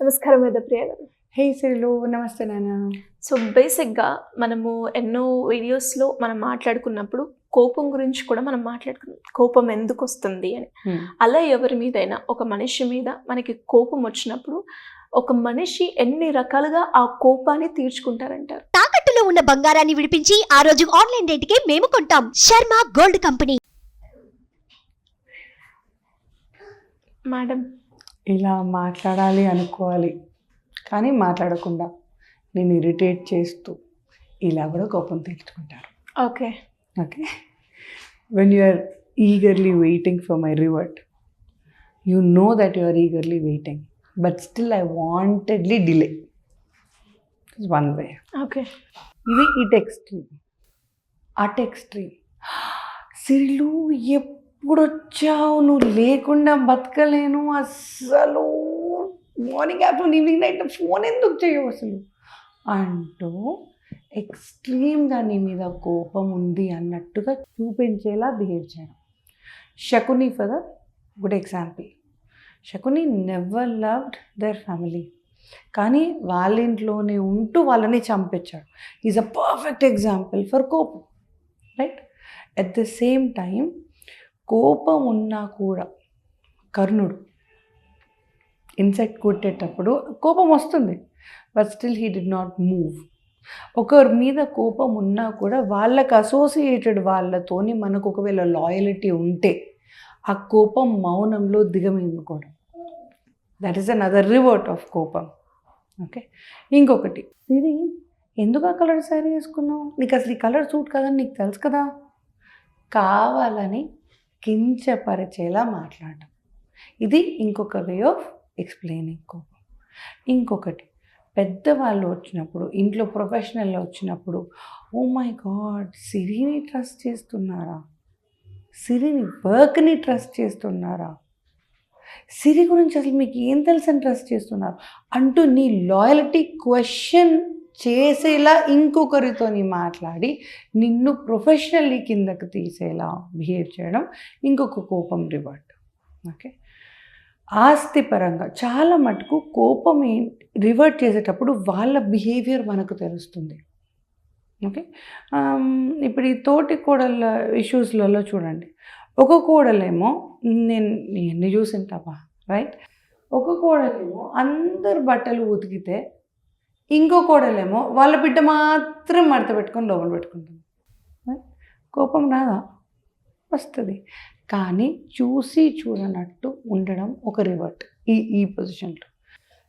నమస్కారం వేదప్రియ గారు. హే సిరిలు, నమస్తే నాన్న. సో బేసిక్గా మనము ఎన్నో వీడియోస్లో మనం మాట్లాడుకున్నప్పుడు కోపం గురించి కూడా మనం మాట్లాడుకున్నాం. కోపం ఎందుకు వస్తుంది అని. అలా ఎవరి మీదైనా ఒక మనిషి మీద మనకి కోపం వచ్చినప్పుడు ఒక మనిషి ఎన్ని రకాలుగా ఆ కోపాన్ని తీర్చుకుంటారంటారు. తాకట్టులో ఉన్న బంగారాన్ని విడిపించి ఆ రోజు ఆన్లైన్ రేటుకే మేము కొంటాం. Sharma gold company. మేడం, ఇలా మాట్లాడాలి అనుకోవాలి, కానీ మాట్లాడకుండా నేను ఇరిటేట్ చేస్తూ ఇలా కూడా కోపం తీర్చుకుంటారు. Okay okay, when you are eagerly waiting for my revert, you know that you are eagerly waiting, but still I wantedly delay. One way. Okay, ఇది ఇట్ ఎక్స్ట్రీమ్, అట్ ఎక్స్ట్రీమ్. సిరిలు ఎప్పుడు వచ్చావు, నువ్వు లేకుండా బతకలేను అస్సలు, morning afternoon evening night phone ఎందుకు చేయవు అసలు అంటూ ఎక్స్ట్రీమ్గా నీ మీద కోపం ఉంది అన్నట్టుగా చూపించేలా బిహేవ్ చేయడం. Shakuni for the good example. Shakuni never loved their family, కానీ వాళ్ళ ఇంట్లోనే ఉంటూ వాళ్ళని చంపించాడు. Is a perfect example for కోపం, right? At the same time కోపం ఉన్నా కూడా కర్ణుడు ఇన్సెక్ట్ కొట్టేటప్పుడు కోపం వస్తుంది, but still he did not move. ఒకరి మీద కోపం ఉన్నా కూడా వాళ్ళకి అసోసియేటెడ్ వాళ్ళతోని మనకు ఒకవేళ లాయలిటీ ఉంటే ఆ కోపం మౌనంలో దిగమింగుకోవడం, that is another revert of కోపం. ఓకే, ఇంకొకటి, సిరి ఎందుకు ఆ కలర్ శారీ వేసుకున్నావు, నీకు అసలు ఈ కలర్ సూట్ కదని నీకు తెలుసు కదా, కావాలని కించపరిచేలా మాట్లాడడం. ఇది ఇంకొక వే ఆఫ్ ఎక్స్ప్లెయినింగ్ కోపం. ఇంకొకటి, పెద్దవాళ్ళు వచ్చినప్పుడు, ఇంట్లో ప్రొఫెషనల్లో వచ్చినప్పుడు, ఓ మై గాడ్ సిరిని ట్రస్ట్ చేస్తున్నారా, సిరిని వర్క్ని ట్రస్ట్ చేస్తున్నారా, సిరి గురించి అసలు మీకు ఏం తెలుసు అని ట్రస్ట్ చేస్తున్నారు అంటూ నీ లాయల్టీ క్వశ్చన్ చేసేలా ఇంకొకరితోని మాట్లాడి నిన్ను ప్రొఫెషనల్లీ కిందకి తీసేలా బిహేవ్ చేయడం ఇంకొక కోపం రివర్ట్. ఓకే, ఆస్తిపరంగా చాలా మటుకు కోపం రివర్ట్ చేసేటప్పుడు వాళ్ళ బిహేవియర్ మనకు తెలుస్తుంది. ఓకే, ఇప్పుడు ఈ తోటి కోడళ్ళ ఇష్యూస్లలో చూడండి, ఒక కోడలేమో నేను ఎన్ని చూసింటావా, రైట్? ఒక కోడలేమో అందరు బట్టలు ఉతికితే ఇంకో కోడలేమో వాళ్ళ బిడ్డ మాత్రం మడత పెట్టుకొని లోపల పెట్టుకుంటుంది. కోపం రాదా? వస్తుంది, కానీ చూసి చూడనట్టు ఉండడం ఒక రివర్ట్. ఈ పొజిషన్లో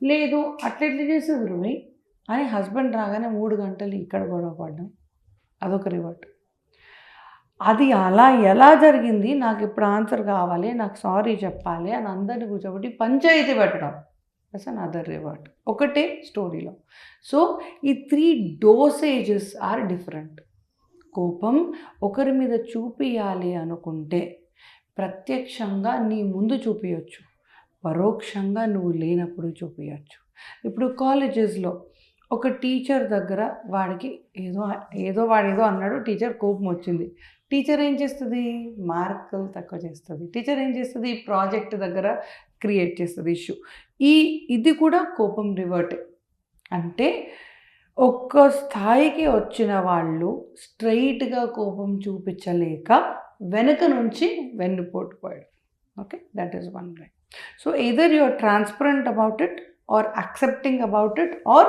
లేదు, అట్లెట్లా చేసేది రువి అని హస్బెండ్ రాగానే 3 గంటలు ఇక్కడ గొడవ పడడం, అదొక రివర్ట్. అది అలా ఎలా జరిగింది, నాకు ఇప్పుడు ఆన్సర్ కావాలి, నాకు సారీ చెప్పాలి అని అందరిని కూర్చోబెట్టి పంచాయతీ పెట్టడం, దట్స్ అనదర్ రివర్ట్. ఒకటే స్టోరీలో. సో ఈ 3 డోసేజెస్ ఆర్ డిఫరెంట్. కోపం ఒకరి మీద చూపియాలి అనుకుంటే ప్రత్యక్షంగా నీ ముందు చూపించవచ్చు, పరోక్షంగా నువ్వు లేనప్పుడు చూపించవచ్చు. ఇప్పుడు కాలేజెస్లో ఒక టీచర్ దగ్గర వాడికి వాడేదో అన్నాడు, టీచర్ కోపం వచ్చింది. టీచర్ ఏం చేస్తుంది? మార్కులు తక్కువ చేస్తుంది. టీచర్ ఏం చేస్తుంది? ప్రాజెక్ట్ దగ్గర క్రియేట్ చేస్తుంది ఇష్యూ. ఇది కూడా కోపం రివర్టే. అంటే ఒక్క స్థాయికి వచ్చిన వాళ్ళు స్ట్రైట్గా కోపం చూపించలేక వెనక నుంచి వెన్నుపోటుపోయాడు. Okay, that is one way. So either you are transparent about it or accepting about it, or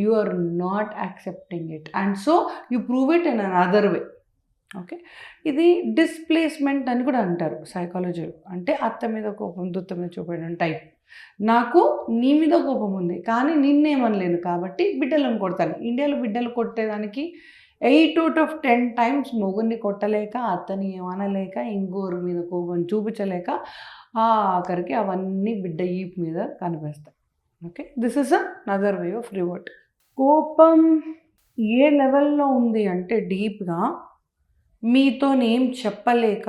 you are not accepting it, and so you prove it in another way. Okay, ఇది displacement అని కూడా అంటారు సైకాలజీలో. అంటే అత్త మీద కోపం దుత్త మీద చూపడం టైప్. నాకు నీ మీద కోపం ఉంది కానీ నిన్నేమనలేను కాబట్టి బిడ్డలను కొడతాను. ఇండియాలో బిడ్డలు కొట్టేదానికి 8 out of 10 times మొగుడిని కొట్టలేక, అత్తని ఏమనలేక, ఇంకోరి మీద కోపం చూపించలేక ఆఖరికి అవన్నీ బిడ్డ ఈప్ మీద కనిపిస్తాయి. Okay, this is another way of revert. కోపం ఏ లెవెల్లో ఉంది అంటే డీప్గా మీతో ఏం చెప్పలేక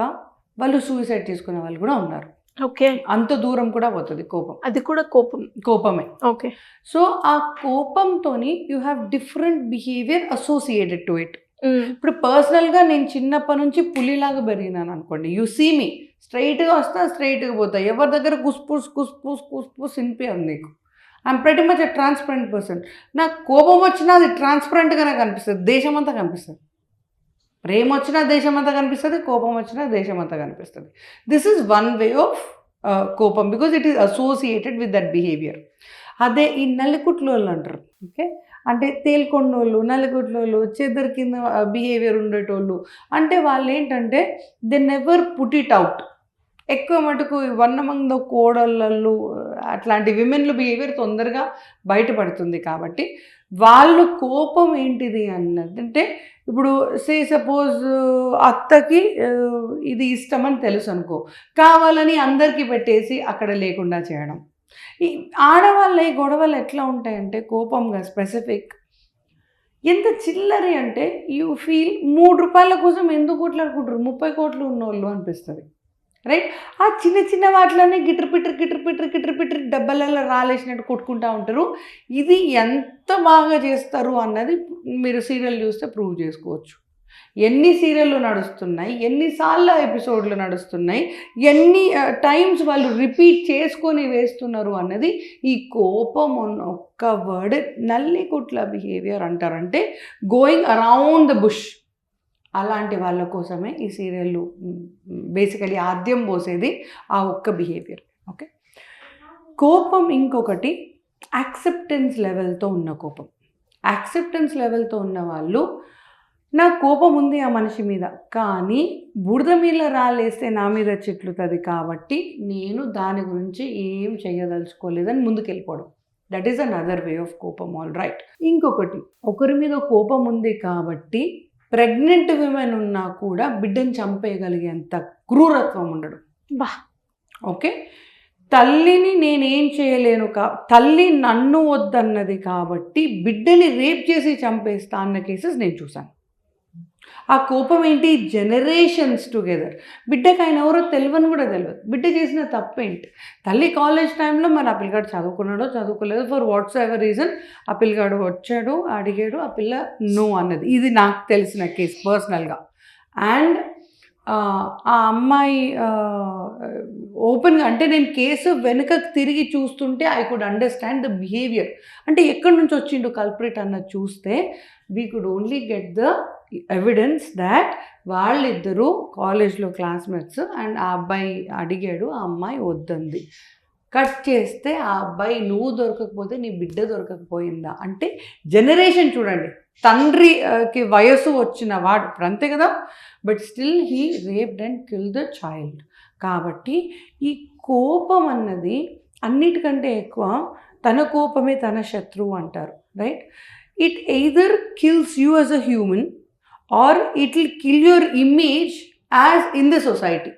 వాళ్ళు సూసైడ్ చేసుకునే వాళ్ళు కూడా ఉన్నారు. ఓకే, అంత దూరం కూడా పోతుంది కోపం. అది కూడా కోపమే. ఓకే, సో ఆ కోపంతో you have different behaviour associated to it. ఇప్పుడు పర్సనల్గా నేను చిన్నప్పటి నుంచి పులిలాగా పెరిగినాను అనుకోండి, యూ సీ మీ స్ట్రైట్గా వస్తా, స్ట్రైట్గా పోతా, ఎవరి దగ్గర కుస్పూస్ కుస్పూస్ కుస్పూస్ వినిపించదు నీకు. I'm pretty much a transparent person. నాకు కోపం వచ్చినా అది ట్రాన్స్పరెంట్గానే కనిపిస్తుంది, దేశమంతా కనిపిస్తుంది. ప్రేమ వచ్చినా దేశమంతా కనిపిస్తుంది, కోపం వచ్చినా దేశమంతా కనిపిస్తుంది. This is one way of కోపం, because it is associated with that behaviour. అదే ఈ నల్లికుట్లోళ్ళు అంటారు. ఓకే, అంటే తేల్కొండోళ్ళు, నల్లికుట్లోళ్ళు, చెదర్ కింద బిహేవియర్ ఉండేటోళ్ళు. అంటే వాళ్ళు ఏంటంటే they never put it out. ఎక్కువ మటుకు వన్నమంద కోడళ్ళు అట్లాంటి విమెన్లు బిహేవియర్ తొందరగా బయటపడుతుంది. కాబట్టి వాళ్ళు కోపం ఏంటిది అన్నది అంటే, ఇప్పుడు సపోజ్ అత్తకి ఇది ఇష్టమని తెలుసు అనుకో, కావాలని అందరికీ పెట్టేసి అక్కడ లేకుండా చేయడం. ఈ ఆడవాళ్ళ గొడవలు ఎట్లా ఉంటాయంటే కోపంగా స్పెసిఫిక్ ఎంత చిల్లరి అంటే యూ ఫీల్ 3 రూపాయల కోసం ఎందుకు కొట్లాడుకుంటారు 30 కోట్లు ఉన్నోళ్ళు అనిపిస్తుంది, రైట్? ఆ చిన్న చిన్న వాటిలోనే గిటర్ పిటర్ డబ్బలలో రాలేసినట్టు కొట్టుకుంటూ ఉంటారు. ఇది ఎంత బాగా చేస్తారు అన్నది మీరు సీరియల్ చూస్తే ప్రూవ్ చేసుకోవచ్చు. ఎన్ని సీరియళ్ళు నడుస్తున్నాయి, ఎన్నిసార్లు ఎపిసోడ్లు నడుస్తున్నాయి, ఎన్ని టైమ్స్ వాళ్ళు రిపీట్ చేసుకొని వేస్తున్నారు అన్నది ఈ కోపం ఒక్క వర్డ్ నల్లికుట్ల బిహేవియర్ అంటారంటే గోయింగ్ అరౌండ్ ద బుష్. అలాంటి వాళ్ళ కోసమే ఈ సీరియళ్ళు బేసికలీ ఆద్యం పోసేది ఆ ఒక్క బిహేవియర్. ఓకే, కోపం ఇంకొకటి యాక్సెప్టెన్స్ లెవెల్తో ఉన్న కోపం. యాక్సెప్టెన్స్ లెవెల్తో ఉన్న వాళ్ళు నాకు కోపం ఉంది ఆ మనిషి మీద, కానీ బురద మీద రాలేస్తే నా మీద చిట్లుతుంది కాబట్టి నేను దాని గురించి ఏం చేయదలుచుకోలేదని ముందుకెళ్ళిపోవడం. That is another way of కోపం. All right. ఇంకొకటి, ఒకరి మీద కోపం ఉంది కాబట్టి ప్రెగ్నెంట్ విమెన్ ఉన్నా కూడా బిడ్డను చంపేయగలిగేంత క్రూరత్వం ఉండడు. బా, ఓకే, తల్లిని నేనేం చేయలేను తల్లి నన్ను వద్దన్నది కాబట్టి బిడ్డని రేప్ చేసి చంపేస్తా అన్న కేసెస్ నేను చూశాను. ఆ కోపం ఏంటి, జనరేషన్స్ టుగెదర్. బిడ్డకి ఆయన ఎవరో తెలియని కూడా తెలియదు, బిడ్డ చేసిన తప్పేంటి. తల్లి కాలేజ్ టైంలో మరి ఆ పిల్లగాడు చదువుకున్నాడో చదువుకోలేదో, ఫర్ వాట్స్ ఎవర్ రీజన్ ఆ పిల్లగాడు వచ్చాడు, అడిగాడు, ఆ పిల్ల నో అన్నది. ఇది నాకు తెలిసిన కేసు పర్సనల్గా. అండ్ ఆ అమ్మాయి ఓపెన్గా, అంటే నేను కేసు వెనుకకు తిరిగి చూస్తుంటే I could understand the behaviour. అంటే ఎక్కడి నుంచి వచ్చిండు కల్ప్రిట్ అన్నది చూస్తే we could only get the evidence that వాళ్ళిద్దరూ కాలేజ్లో క్లాస్మేట్స్ అండ్ ఆ అబ్బాయి అడిగాడు, ఆ అమ్మాయి వద్దంది. కట్ చేస్తే ఆ అబ్బాయి నువ్వు దొరకకపోతే నీ బిడ్డ దొరకకపోయిందా అంటే జనరేషన్ చూడండి. తండ్రికి వయసు వచ్చిన వాడు ఇప్పుడు అంతే కదా, but still he raped and kill the child. కాబట్టి ఈ కోపం అన్నది అన్నిటికంటే ఎక్కువ తన కోపమే తన శత్రువు అంటారు, right? It either kills you as a human or it will kill your image as in the society.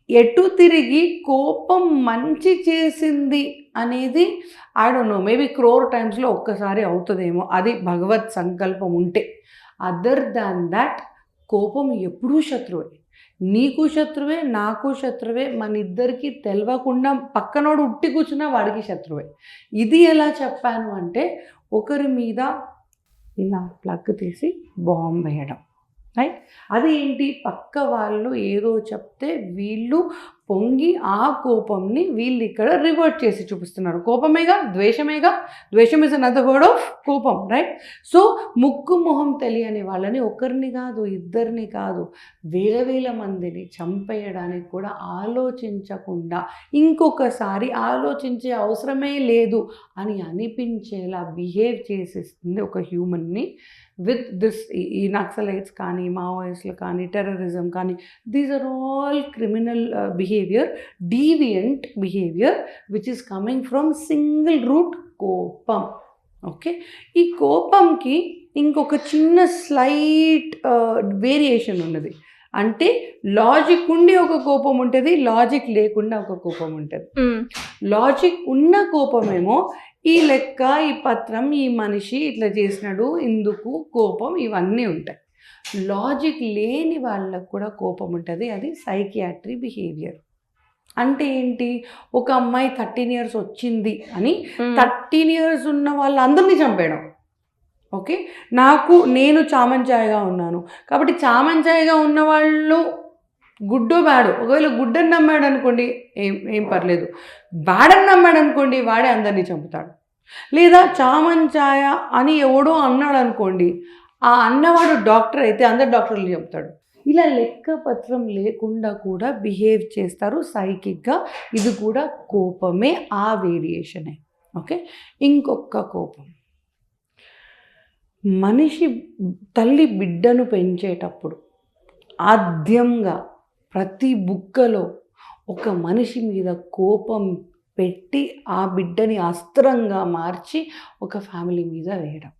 ఎటు తిరిగి కోపం మంచి చేసింది అనేది I don't know, maybe crore టైమ్స్లో ఒక్కసారి అవుతుందేమో, అది భగవత్ సంకల్పం ఉంటే. అదర్ దాన్ దాట్ కోపం ఎప్పుడూ శత్రువే. నీకు శత్రువే, నాకు శత్రువే, మన ఇద్దరికి తెలవకుండా పక్కనోడు ఉట్టి కూర్చున్నా వాడికి శత్రువే. ఇది ఎలా చెప్పాను అంటే ఒకరి మీద ఇలా ప్లగ్ తీసి బాంబు వేయడం, రైట్? అది ఏంటి, పక్క వాళ్ళు ఏదో చెప్తే వీళ్ళు పొంగి ఆ కోపంని వీళ్ళు ఇక్కడ రివర్ట్ చేసి చూపిస్తున్నారు. కోపమేగా, ద్వేషమేగా, ద్వేషం ఇస్ అనదర్ వర్డ్ ఆఫ్ కోపం, రైట్? సో ముక్కు మొహం తెలియని వాళ్ళని ఒకరిని కాదు, ఇద్దరిని కాదు, వేల మందిని చంపేయడానికి కూడా ఆలోచించకుండా ఇంకొకసారి ఆలోచించే అవసరమే లేదు అని అనిపించేలా బిహేవ్ చేసేస్తుంది ఒక హ్యూమన్ని విత్ దిస్. ఈ నక్సలైట్స్ కానీ, మావోయిస్టులు కానీ, టెర్రరిజం కానీ, these are all criminal behaviour, deviant behaviour which is coming from single root కోపం. ఓకే, ఈ కోపంకి ఇంకొక చిన్న స్లైట్ వేరియేషన్ ఉన్నది. అంటే లాజిక్ ఉండి ఒక కోపం ఉంటుంది, లాజిక్ లేకుండా ఒక కోపం ఉంటుంది. లాజిక్ ఉన్న కోపమేమో ఈ లెక్క, ఈ పత్రం, ఈ మనిషి ఇట్లా చేసినాడు, ఇందుకు కోపం, ఇవన్నీ ఉంటాయి. లాజిక్ లేని వాళ్ళకు కూడా కోపం ఉంటుంది, అది సైకియాట్రీ బిహేవియర్. అంటే ఏంటి, ఒక అమ్మాయి 13 years వచ్చింది అని 13 years ఉన్న వాళ్ళందరినీ చంపేయడం. ఓకే, నేను చామంచాయగా ఉన్నాను కాబట్టి చామంచాయగా ఉన్న వాళ్ళు గుడ్డో బ్యాడో, ఒకవేళ గుడ్డని నమ్మాడు అనుకోండి ఏం పర్లేదు, బ్యాడని నమ్మాడు అనుకోండి వాడే అందరినీ చంపుతాడు. లేదా చామన్ ఛాయ అని ఎవడో అన్నాడు అనుకోండి, ఆ అన్నవాడు డాక్టర్ అయితే అందరు డాక్టర్లు చెప్తాడు. ఇలా లెక్కపత్రం లేకుండా కూడా బిహేవ్ చేస్తారు సైకిక్గా. ఇది కూడా కోపమే, ఆ వేరియేషనే. ఓకే, ఇంకొక కోపం, మనిషి తల్లి బిడ్డను పెంచేటప్పుడు ఆద్యంగా ప్రతి బుక్కలో ఒక మనిషి మీద కోపం పెట్టి ఆ బిడ్డని అస్త్రంగా మార్చి ఒక ఫ్యామిలీ మీద వేయడం.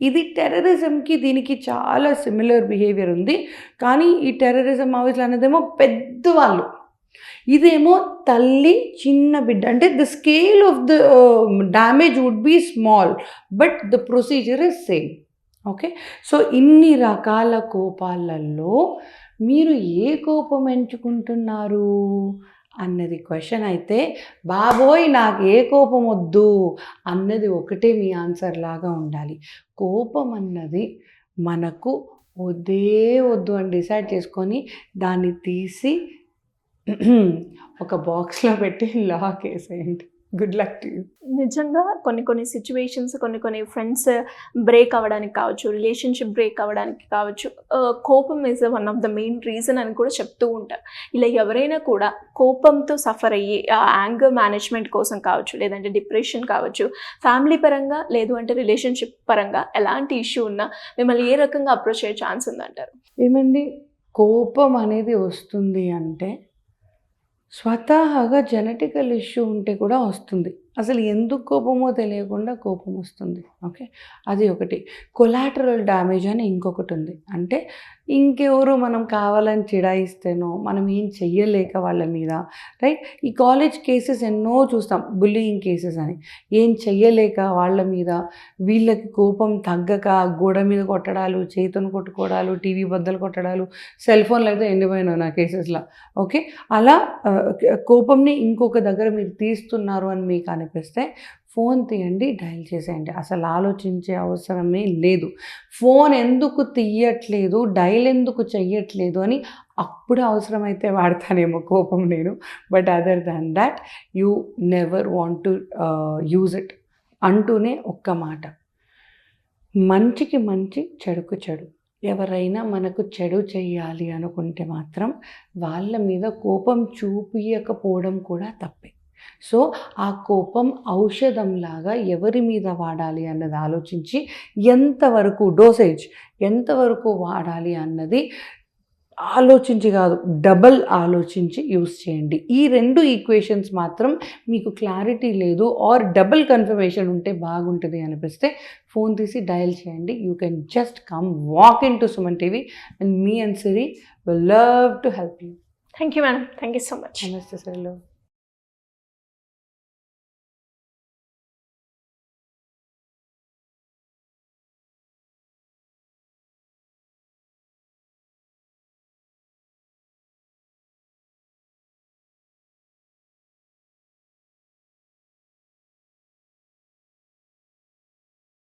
ఇది టెర్రరిజంకి దీనికి చాలా సిమిలర్ బిహేవియర్ ఉంది. కానీ ఈ టెర్రరిజం మావోయిస్టులు అనేదేమో పెద్దవాళ్ళు, ఇదేమో తల్లి చిన్న బిడ్డ. అంటే the scale of the damage would be small but the procedure is same. Okay, so ఇన్ని రకాల కోపాలలో మీరు ఏ కోపం ఎంచుకుంటున్నారు అన్నది క్వశ్చన్ అయితే, బాబోయ్ నాకు ఏ కోపం వద్దు అన్నది ఒకటే మీ ఆన్సర్ లాగా ఉండాలి. కోపం అన్నది మనకు వద్దు అని డిసైడ్ చేసుకొని దాన్ని తీసి ఒక బాక్స్లో పెట్టి లాక్ వేసేయండి. Good luck to you. నిజంగా కొన్ని సిచ్యువేషన్స్, కొన్ని ఫ్రెండ్స్ బ్రేక్ అవ్వడానికి కావచ్చు, రిలేషన్షిప్ బ్రేక్ అవ్వడానికి కావచ్చు, కోపం is one of the main reason అని కూడా చెప్తూ ఉంటారు. ఇలా ఎవరైనా కూడా కోపంతో సఫర్ అయ్యి యాంగర్ మేనేజ్మెంట్ కోసం కావచ్చు, లేదంటే డిప్రెషన్ కావచ్చు, ఫ్యామిలీ పరంగా లేదు అంటే రిలేషన్షిప్ పరంగా ఎలాంటి ఇష్యూ ఉన్నా మిమ్మల్ని ఏ రకంగా అప్రోచ్ అయ్యే ఛాన్స్ ఉందంటారు? ఏమండి, కోపం అనేది వస్తుంది అంటే స్వతహాగా జెనెటికల్ ఇష్యూ ఉంటే కూడా వస్తుంది. అసలు ఎందుకు కోపమో తెలియకుండా కోపం వస్తుంది. ఓకే, అది ఒకటి. కొలాటరల్ డ్యామేజ్ అని ఇంకొకటి ఉంది. అంటే ఇంకెవరు మనం కావాలని చిడాయిస్తేనో, మనం ఏం చెయ్యలేక వాళ్ళ మీద, రైట్? ఈ కాలేజ్ కేసెస్ ఎన్నో చూస్తాం, బుల్లింగ్ కేసెస్ అని. ఏం చెయ్యలేక వాళ్ళ మీద, వీళ్ళకి కోపం తగ్గక గోడ మీద కొట్టడాలు, చేతును కొట్టుకోవడాలు, టీవీ బద్దలు కొట్టడాలు, సెల్ ఫోన్లు అయితే ఎండిపోయినావు నా కేసెస్లో. ఓకే, అలా కోపంని ఇంకొక దగ్గర మీరు తీస్తున్నారు అని మీకు అనిపిస్తే ఫోన్ తీయండి, డయల్ చేసేయండి. అసలు ఆలోచించే అవసరమే లేదు. ఫోన్ ఎందుకు తీయట్లేదు, డయల్ ఎందుకు చెయ్యట్లేదు అని అప్పుడు అవసరమైతే వాడతానేమో కోపం నేను. But other than that you never want to use it. అంటూనే ఒక్క మాట, మంచికి మంచి, చెడుకు చెడు. ఎవరైనా మనకు చెడు చెయ్యాలి అనుకుంటే మాత్రం వాళ్ళ మీద కోపం చూపించకపోవడం కూడా తప్పే. సో ఆ కోపం ఔషధంలాగా ఎవరి మీద వాడాలి అన్నది ఆలోచించి, ఎంతవరకు డోసేజ్ ఎంతవరకు వాడాలి అన్నది ఆలోచించి కాదు, డబల్ ఆలోచించి యూస్ చేయండి. ఈ రెండు ఈక్వేషన్స్ మాత్రం మీకు క్లారిటీ లేదు ఆర్ డబుల్ కన్ఫర్మేషన్ ఉంటే బాగుంటుంది అనిపిస్తే ఫోన్ తీసి డయల్ చేయండి. You can just come walk in to Suman TV and me and Siri will love to help you. Thank you madam, thank you so much. నమస్తే సిరిలో.